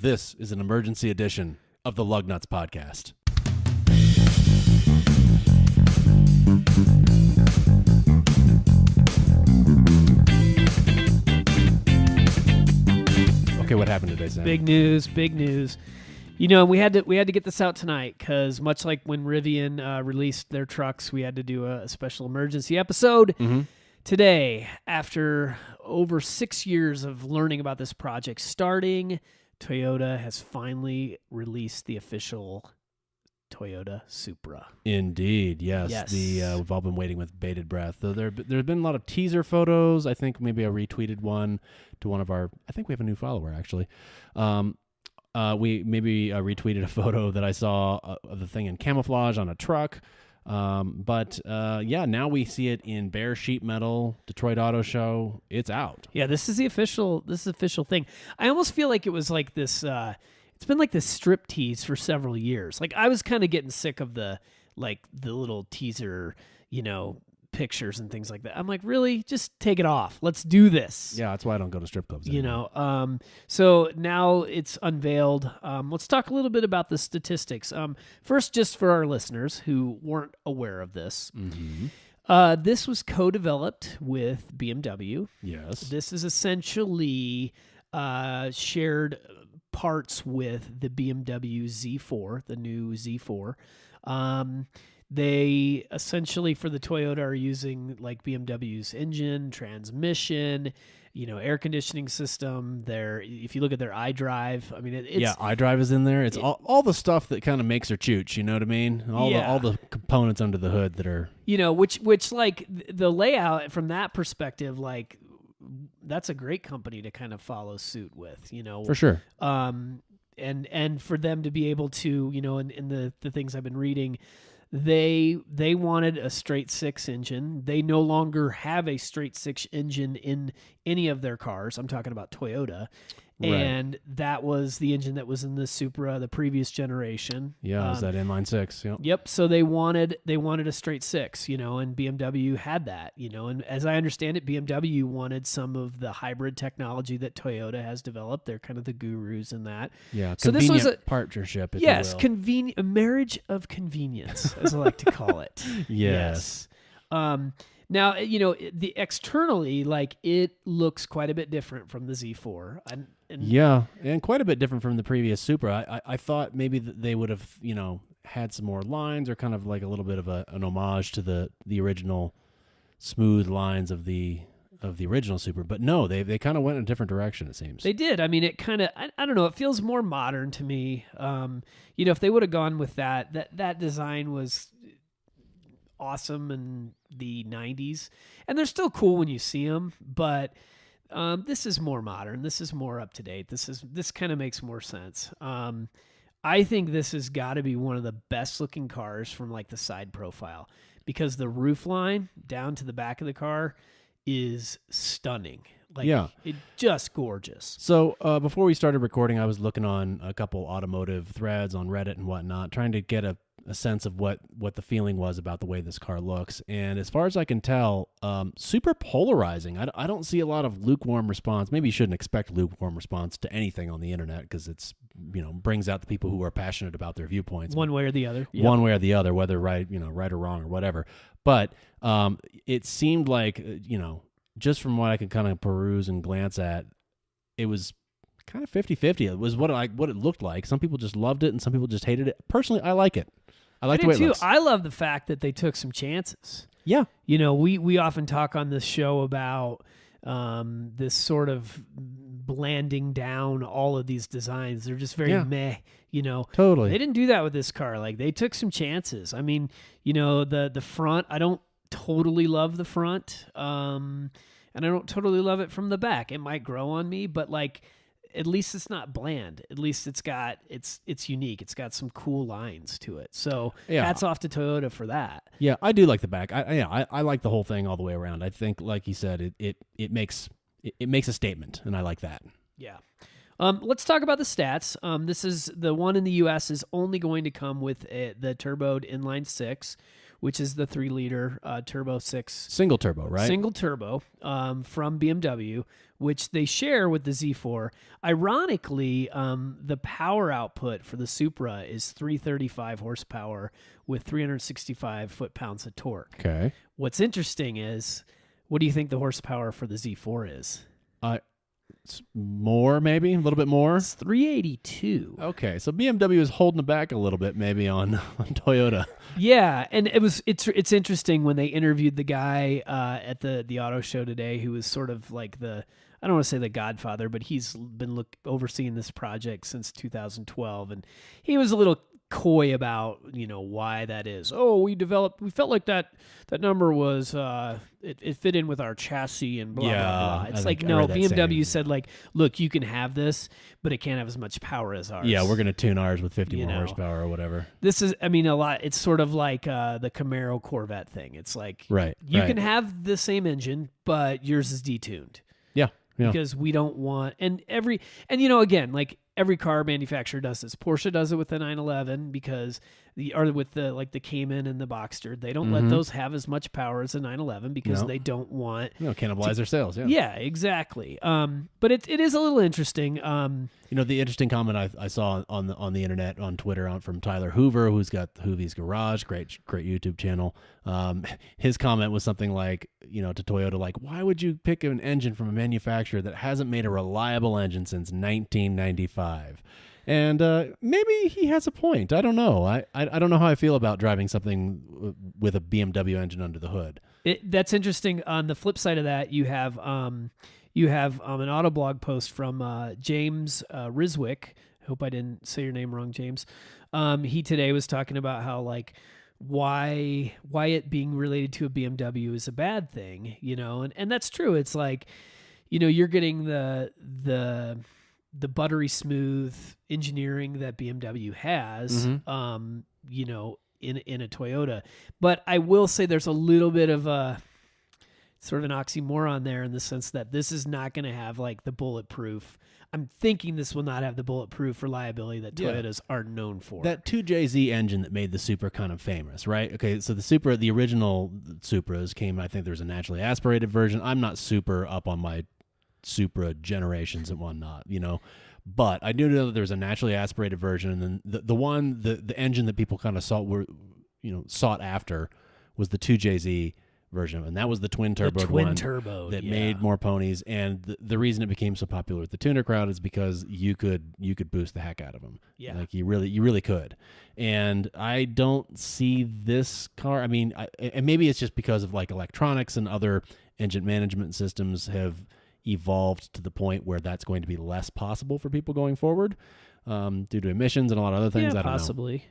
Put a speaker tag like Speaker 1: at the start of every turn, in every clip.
Speaker 1: This is an emergency edition of the Lug Nuts Podcast. Okay, what happened today, Sam?
Speaker 2: Big news, big news. You know, we had to get this out tonight because much like when Rivian released their trucks, we had to do a special emergency episode.
Speaker 1: Mm-hmm.
Speaker 2: Today, after over 6 years of learning about this project starting, Toyota has finally released the official Toyota Supra.
Speaker 1: Indeed, yes. We've all been waiting with bated breath. Though there's been a lot of teaser photos. I think maybe I retweeted one to one of our. I think we have a new follower actually. We maybe retweeted a photo that I saw of the thing in camouflage on a truck. But now we see it in bare sheet metal. Detroit Auto Show. It's out.
Speaker 2: Yeah, this is the official thing. I almost feel like it was like this. It's been like this strip tease for several years. Like I was kind of getting sick of the little teaser, pictures and things like that. I'm like, really? Just take it off. Let's do this.
Speaker 1: Yeah, that's why I don't go to strip clubs anymore.
Speaker 2: So now it's unveiled. Let's talk a little bit about the statistics. First, just for our listeners who weren't aware of this, this was co-developed with BMW.
Speaker 1: Yes.
Speaker 2: This is essentially shared parts with the BMW Z4, the new Z4. They essentially, for the Toyota, are using like BMW's engine, transmission, air conditioning system. If you look at their iDrive, I mean,
Speaker 1: iDrive is in there. It's all the stuff that kind of makes her chooch. You know what I mean? All the components under the hood that are,
Speaker 2: which like the layout from that perspective, like that's a great company to kind of follow suit with.
Speaker 1: For sure.
Speaker 2: And for them to be able to, in the things I've been reading. They wanted a straight six engine. They no longer have a straight six engine in any of their cars. I'm talking about Toyota. Right. And that was the engine that was in the Supra, the previous generation.
Speaker 1: Yeah, it was that inline six. Yep.
Speaker 2: Yep. So they wanted a straight six, and BMW had that, and as I understand it, BMW wanted some of the hybrid technology that Toyota has developed. They're kind of the gurus in that.
Speaker 1: Yeah. So this was a partnership. If you will.
Speaker 2: A marriage of convenience, as I like to call it.
Speaker 1: Yes.
Speaker 2: Now, the externally, like it looks quite a bit different from the Z4.
Speaker 1: And quite a bit different from the previous Supra. I thought maybe that they would have, had some more lines or kind of like a little bit of an homage to the original smooth lines of the original Supra. But no, they kind of went in a different direction, it seems.
Speaker 2: They did. I mean, it kind of, I don't know, it feels more modern to me. If they would have gone with that design was awesome in the 90s, and they're still cool when you see them, but this is more modern. This is more up to date. This kind of makes more sense. I think this has got to be one of the best looking cars from like the side profile, because the roof line down to the back of the car is stunning. It's just gorgeous.
Speaker 1: So before we started recording, I was looking on a couple automotive threads on Reddit and whatnot, trying to get a sense of what the feeling was about the way this car looks. And as far as I can tell, super polarizing. I don't see a lot of lukewarm response. Maybe you shouldn't expect lukewarm response to anything on the internet, because it's, brings out the people who are passionate about their viewpoints.
Speaker 2: One way or the other.
Speaker 1: Yep. One way or the other, whether right or wrong or whatever. But it seemed like, just from what I could kind of peruse and glance at, it was kind of 50-50. It was what it looked like. Some people just loved it and some people just hated it. Personally, I like it. I like the way it looks.
Speaker 2: I love the fact that they took some chances.
Speaker 1: Yeah.
Speaker 2: We often talk on this show about this sort of blanding down all of these designs. They're just very meh,
Speaker 1: Totally.
Speaker 2: They didn't do that with this car. Like, they took some chances. I mean, the front, I don't totally love the front. And I don't totally love it from the back. It might grow on me, but like, at least it's not bland. At least it's unique. It's got some cool lines to it. So hats off to Toyota for that.
Speaker 1: Yeah, I do like the back. I like the whole thing all the way around. I think, like you said, it makes a statement, and I like that.
Speaker 2: Yeah. Let's talk about the stats. This is the one in the U.S. is only going to come with the turboed inline six, which is the 3-liter turbo 6
Speaker 1: single turbo, right?
Speaker 2: Single turbo from BMW, which they share with the Z4. Ironically, the power output for the Supra is 335 horsepower with 365 foot-pounds of torque.
Speaker 1: Okay.
Speaker 2: What's interesting is, what do you think the horsepower for the Z4 is?
Speaker 1: It's more, maybe a little bit more.
Speaker 2: It's 382.
Speaker 1: Okay, so BMW is holding it back a little bit, maybe on Toyota.
Speaker 2: Yeah, and it's interesting when they interviewed the guy at the auto show today, who was sort of like I don't want to say the godfather, but he's been overseeing this project since 2012, and he was a little coy about why that is. Oh, we felt like that number was it fit in with our chassis and blah blah blah. It's like, no, BMW said like, look, you can have this, but it can't have as much power as ours.
Speaker 1: Yeah, we're gonna tune ours with 50 more horsepower or whatever.
Speaker 2: This is, a lot. It's sort of like the Camaro Corvette thing. It's like, you can have the same engine, but yours is detuned.
Speaker 1: Yeah.
Speaker 2: Because we don't want, again, like every car manufacturer does this. Porsche does it with the 911 because with the Cayman and the Boxster. They don't let those have as much power as the 911 because they don't want
Speaker 1: cannibalize their sales. Yeah.
Speaker 2: Yeah, exactly. But it is a little interesting.
Speaker 1: The interesting comment I saw on the internet, on Twitter, from Tyler Hoover, who's got Hoovy's Garage, great YouTube channel. His comment was something like, to Toyota, like, why would you pick an engine from a manufacturer that hasn't made a reliable engine since 1995? And maybe he has a point. I don't know. I don't know how I feel about driving something with a BMW engine under the hood.
Speaker 2: That's interesting. On the flip side of that, you have an Autoblog post from James Riswick. I hope I didn't say your name wrong, James. He today was talking about how why it being related to a BMW is a bad thing, and that's true. It's like, you're getting the buttery smooth engineering that BMW has, in a Toyota. But I will say there's a little bit of a sort of an oxymoron there, in the sense that this is not going to have the bulletproof. I'm thinking this will not have the bulletproof reliability that Toyotas are known for.
Speaker 1: That 2JZ engine that made the Supra kind of famous, right? Okay, so the original Supras came, I think there's a naturally aspirated version. I'm not super up on my Supra generations and whatnot, but I do know that there's a naturally aspirated version, and then the engine that people kind of sought after was the 2JZ version, and that was the twin turbo that made more ponies. And the reason it became so popular with the tuner crowd is because you could boost the heck out of them.
Speaker 2: Yeah,
Speaker 1: like you really could. And I don't see this car. I mean, and maybe it's just because of electronics and other engine management systems have evolved to the point where that's going to be less possible for people going forward, due to emissions and a lot of other things.
Speaker 2: Yeah,
Speaker 1: I don't
Speaker 2: possibly.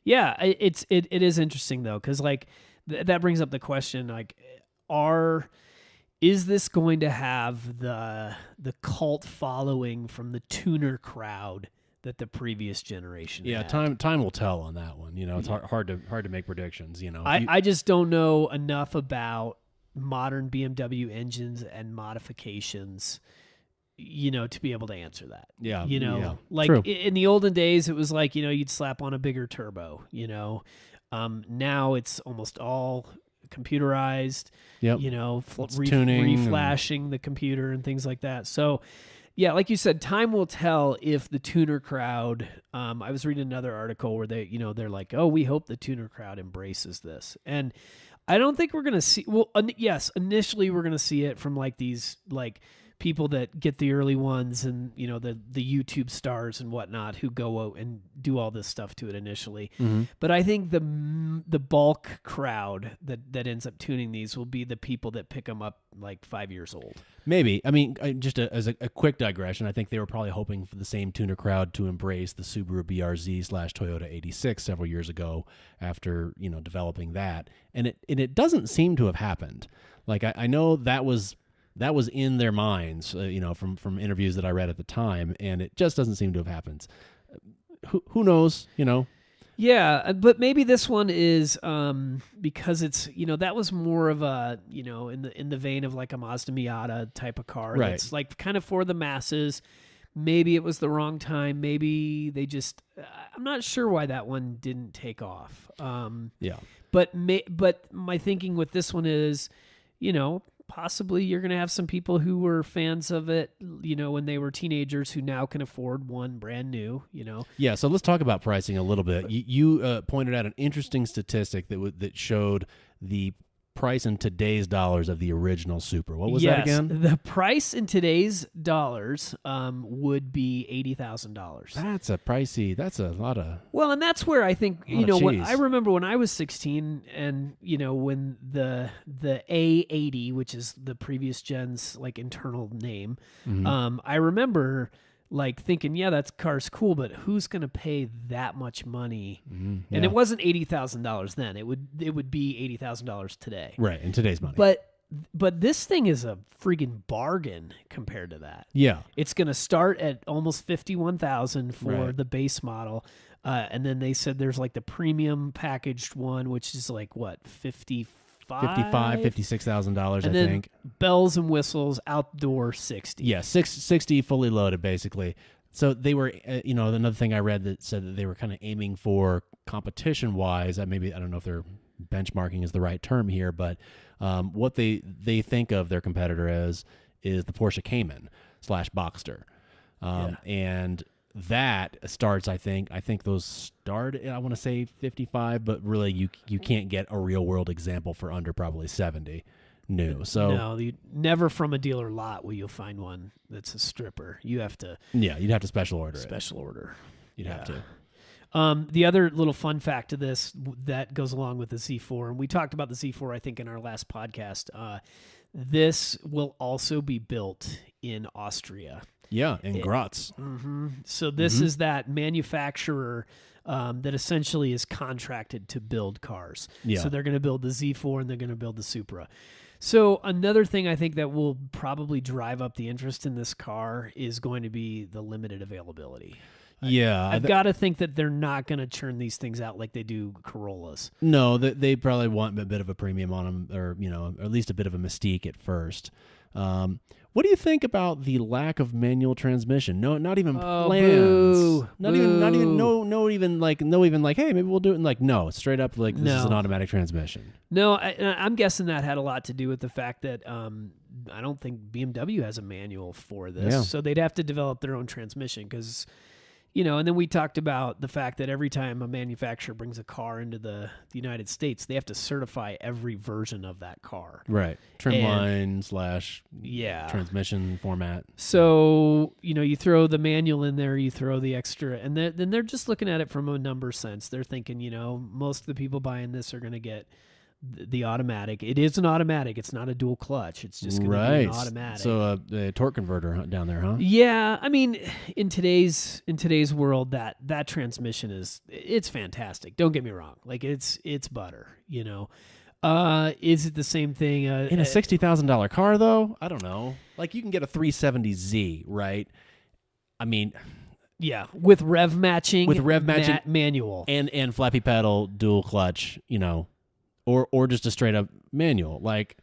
Speaker 2: It is interesting though, because that brings up the question: is this going to have the cult following from the tuner crowd that the previous generation had?
Speaker 1: Time will tell on that one. It's hard to make predictions.
Speaker 2: I just don't know enough about modern BMW engines and modifications, to be able to answer that.
Speaker 1: Yeah.
Speaker 2: True. In the olden days, it was you'd slap on a bigger turbo, now it's almost all computerized,
Speaker 1: tuning,
Speaker 2: reflashing the computer and things like that. So yeah, like you said, time will tell if the tuner crowd, I was reading another article where they're like, oh, we hope the tuner crowd embraces this. And I don't think we're going to see, yes, initially we're going to see it from these people that get the early ones, and the YouTube stars and whatnot who go out and do all this stuff to it initially.
Speaker 1: Mm-hmm.
Speaker 2: But I think the bulk crowd that ends up tuning these will be the people that pick them up 5 years old.
Speaker 1: Maybe. I mean, as a quick digression, I think they were probably hoping for the same tuner crowd to embrace the Subaru BRZ/Toyota 86 several years ago after developing that, and it doesn't seem to have happened. I know that was in their minds, from interviews that I read at the time, and it just doesn't seem to have happened. Who knows?
Speaker 2: Yeah, but maybe this one is because it's that was more of a in the vein of a Mazda Miata type of car.
Speaker 1: Right.
Speaker 2: It's kind of for the masses. Maybe it was the wrong time. Maybe they just I'm not sure why that one didn't take off.
Speaker 1: Yeah.
Speaker 2: But my thinking with this one is, possibly you're going to have some people who were fans of it, when they were teenagers who now can afford one brand new,
Speaker 1: Yeah, so let's talk about pricing a little bit. You pointed out an interesting statistic that showed the price in today's dollars of the original Supra. What was that again?
Speaker 2: The price in today's dollars would be $80,000.
Speaker 1: That's a lot of.
Speaker 2: Well, and that's where I think, when
Speaker 1: cheese.
Speaker 2: I remember when I was 16 and, when the A80, which is the previous gen's like internal name, I remember like thinking, yeah, that car's cool, but who's going to pay that much money?
Speaker 1: Yeah.
Speaker 2: And it wasn't $80,000 then. It would be $80,000 today.
Speaker 1: Right, in today's money.
Speaker 2: But this thing is a freaking bargain compared to that.
Speaker 1: Yeah.
Speaker 2: It's going to start at almost $51,000 for
Speaker 1: Right.
Speaker 2: the base model. And then they said there's like the premium packaged one, which is like what,
Speaker 1: $56,000, I think.
Speaker 2: Bells and whistles, outdoor 60.
Speaker 1: Yeah, 60 fully loaded, basically. So they were, another thing I read that said that they were kind of aiming for competition-wise. Maybe, I don't know if they're benchmarking is the right term here, but what they think of their competitor as is the Porsche Cayman / Boxster. And that starts, I think those start, I want to say 55, but really you can't get a real world example for under probably 70 new. So
Speaker 2: no, never from a dealer lot will you find one that's a stripper. You have to.
Speaker 1: Yeah, you'd have to special order. You'd have to.
Speaker 2: The other little fun fact to this that goes along with the Z4, and we talked about the Z4, I think, in our last podcast. This will also be built in Austria.
Speaker 1: Yeah, in Graz.
Speaker 2: So this is that manufacturer that essentially is contracted to build cars.
Speaker 1: Yeah.
Speaker 2: So they're going to build the Z4 and they're going to build the Supra. So another thing I think that will probably drive up the interest in this car is going to be the limited availability.
Speaker 1: Yeah.
Speaker 2: I've got to think that they're not going to churn these things out like they do Corollas.
Speaker 1: No, they probably want a bit of a premium on them, or at least a bit of a mystique at first. What do you think about the lack of manual transmission? No, not even plans.
Speaker 2: Boo,
Speaker 1: not even no even like hey, maybe we'll do it. And like no, straight up like this is an automatic transmission.
Speaker 2: No, I'm guessing that had a lot to do with the fact that I don't think BMW has a manual for this, so they'd have to develop their own transmission because. And then we talked about the fact that every time a manufacturer brings a car into the United States, they have to certify every version of that car.
Speaker 1: Right. Trim line / transmission format.
Speaker 2: So, you throw the manual in there, you throw the extra, and then they're just looking at it from a number sense. They're thinking, most of the people buying this are going to get the automatic. It is an automatic. It's not a dual clutch. It's just going to be an automatic.
Speaker 1: So a torque converter down there, huh?
Speaker 2: Yeah, I mean, in today's world, that transmission it's fantastic. Don't get me wrong. Like it's butter. Is it the same thing
Speaker 1: in a $60,000 car though? I don't know. Like you can get a 370Z, right? I mean.
Speaker 2: Yeah, with rev matching,
Speaker 1: manual, and flappy pedal, dual clutch, or just a straight up manual. Like,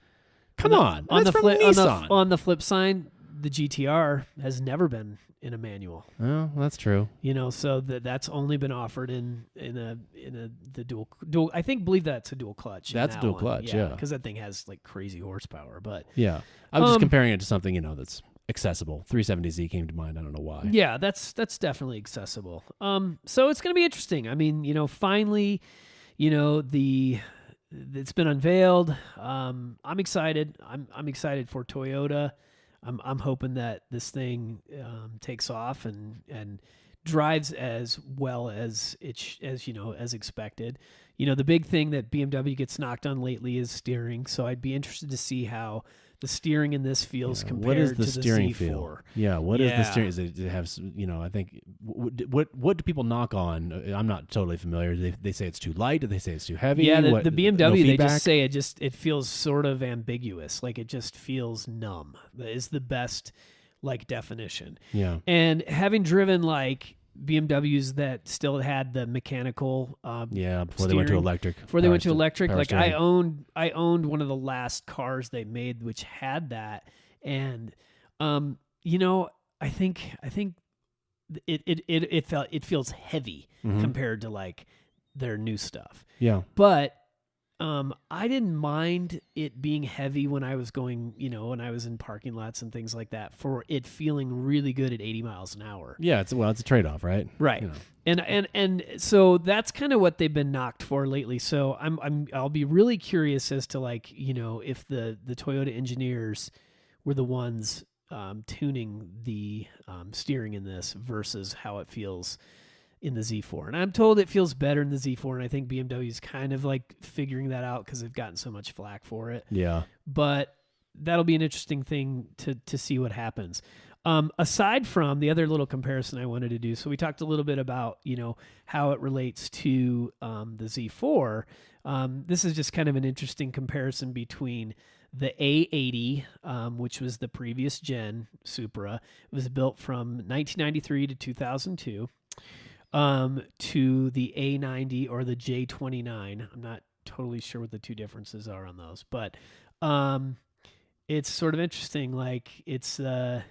Speaker 1: come on.
Speaker 2: On
Speaker 1: That's from Nissan.
Speaker 2: On the flip side, the GTR has never been in a manual.
Speaker 1: Oh, that's true.
Speaker 2: So that's only been offered in the dual. I believe that's a dual clutch.
Speaker 1: That's a dual clutch, yeah.
Speaker 2: Because that thing has like crazy horsepower. But
Speaker 1: yeah, I was just comparing it to something that's accessible. 370Z came to mind. I don't know why.
Speaker 2: Yeah, that's definitely accessible. So it's going to be interesting. I mean, finally, it's been unveiled. I'm excited. I'm excited for Toyota. I'm hoping that this thing takes off and drives as well as as expected. The big thing that BMW gets knocked on lately is steering. So I'd be interested to see how the steering in this feels compared to the
Speaker 1: steering
Speaker 2: Z4.
Speaker 1: Feel? Yeah, what is the steering? Does it have, I think, what do people knock on? I'm not totally familiar. They say it's too light? Do they say it's too heavy?
Speaker 2: Yeah, the BMW, they just say it feels sort of ambiguous. Like it just feels numb. That is the best definition.
Speaker 1: Yeah.
Speaker 2: And having driven BMWs that still had the mechanical
Speaker 1: before
Speaker 2: steering,
Speaker 1: they went to electric.
Speaker 2: I owned one of the last cars they made which had that, and I think it feels heavy compared to like their new stuff.
Speaker 1: Yeah.
Speaker 2: But I didn't mind it being heavy when I was going, when I was in parking lots and things like that, for it feeling really good at 80 miles an hour.
Speaker 1: Yeah, it's a trade-off, right?
Speaker 2: Right. And so that's kind of what they've been knocked for lately. So I'll be really curious as to like, if the Toyota engineers were the ones tuning the steering in this versus how it feels in the Z4. And I'm told it feels better in the Z4, and I think BMW is kind of like figuring that out because they've gotten so much flack for it.
Speaker 1: Yeah.
Speaker 2: But that'll be an interesting thing to see what happens. Aside from the other little comparison I wanted to do, so we talked a little bit about, how it relates to the Z4. This is just kind of an interesting comparison between the A80, which was the previous gen Supra. It was built from 1993 to 2002, to the A90 or the J29. I'm not totally sure what the two differences are on those, but it's sort of interesting. Like it's the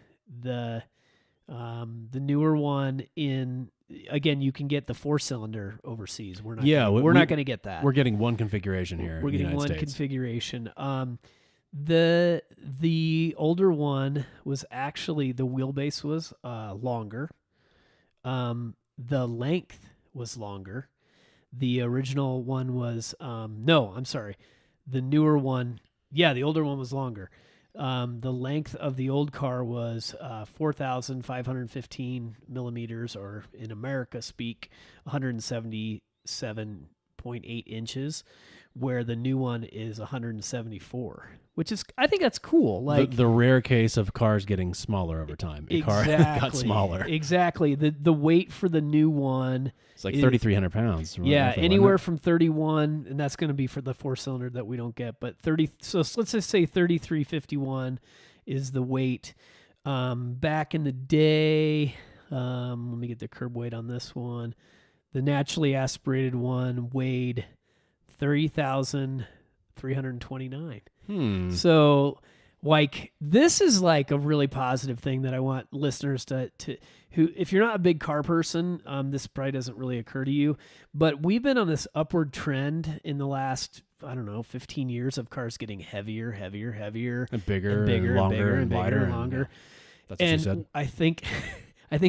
Speaker 2: newer one in. Again, you can get the 4-cylinder overseas. We're not. Yeah, we're not going to get that.
Speaker 1: We're getting one configuration here.
Speaker 2: We're getting one configuration. The older one was actually, the wheelbase was longer. The length was longer. The original one was no, I'm sorry. The newer one, the older one was longer. The length of the old car was 4,515 millimeters, or in America speak, 177.8 inches, where the new one is 174, which is, I think that's cool. Like
Speaker 1: the rare case of cars getting smaller over time. A car got smaller.
Speaker 2: Exactly. The weight for the new one,
Speaker 1: it's like 3,300 pounds.
Speaker 2: Yeah, anywhere from 31, and that's going to be for the 4-cylinder that we don't get. But 30. So let's just say 3,351 is the weight. Back in the day, let me get the curb weight on this one. The naturally aspirated one weighed 30,329. So, like, this is like a really positive thing that I want listeners to who, if you're not a big car person, this probably doesn't really occur to you, but we've been on this upward trend in the last, 15 years of cars getting heavier, and bigger, longer, and longer.
Speaker 1: That's what you said.
Speaker 2: I think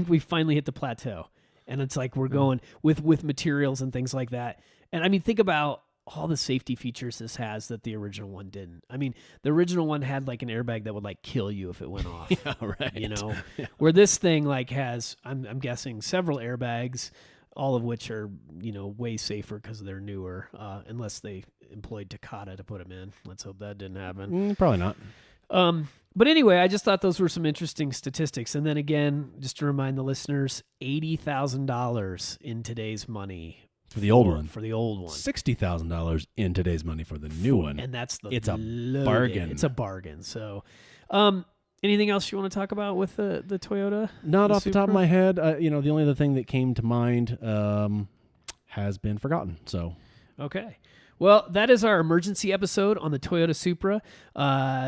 Speaker 2: we finally hit the plateau, and it's like we're going with materials and things like that. And I mean, think about all the safety features this has that the original one didn't. I mean, the original one had like an airbag that would like kill you if it went off.
Speaker 1: Yeah, right.
Speaker 2: Where this thing like has, I'm guessing, several airbags, all of which are, way safer because they're newer, unless they employed Takata to put them in. Let's hope that didn't happen.
Speaker 1: Probably not.
Speaker 2: But anyway, I just thought those were some interesting statistics. And then again, just to remind the listeners, $80,000 in today's money.
Speaker 1: For the old one.
Speaker 2: For the old one.
Speaker 1: $60,000 in today's money for the new one.
Speaker 2: And that's
Speaker 1: it's a bargain.
Speaker 2: It's a bargain. So, anything else you want to talk about with the Toyota?
Speaker 1: Not off the top of my head. The only other thing that came to mind has been forgotten. So,
Speaker 2: okay. Well, that is our emergency episode on the Toyota Supra.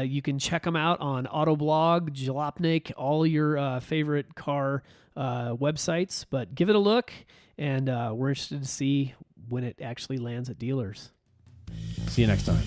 Speaker 2: You can check them out on Autoblog, Jalopnik, all your favorite car websites. But give it a look, and we're interested to see when it actually lands at dealers.
Speaker 1: See you next time.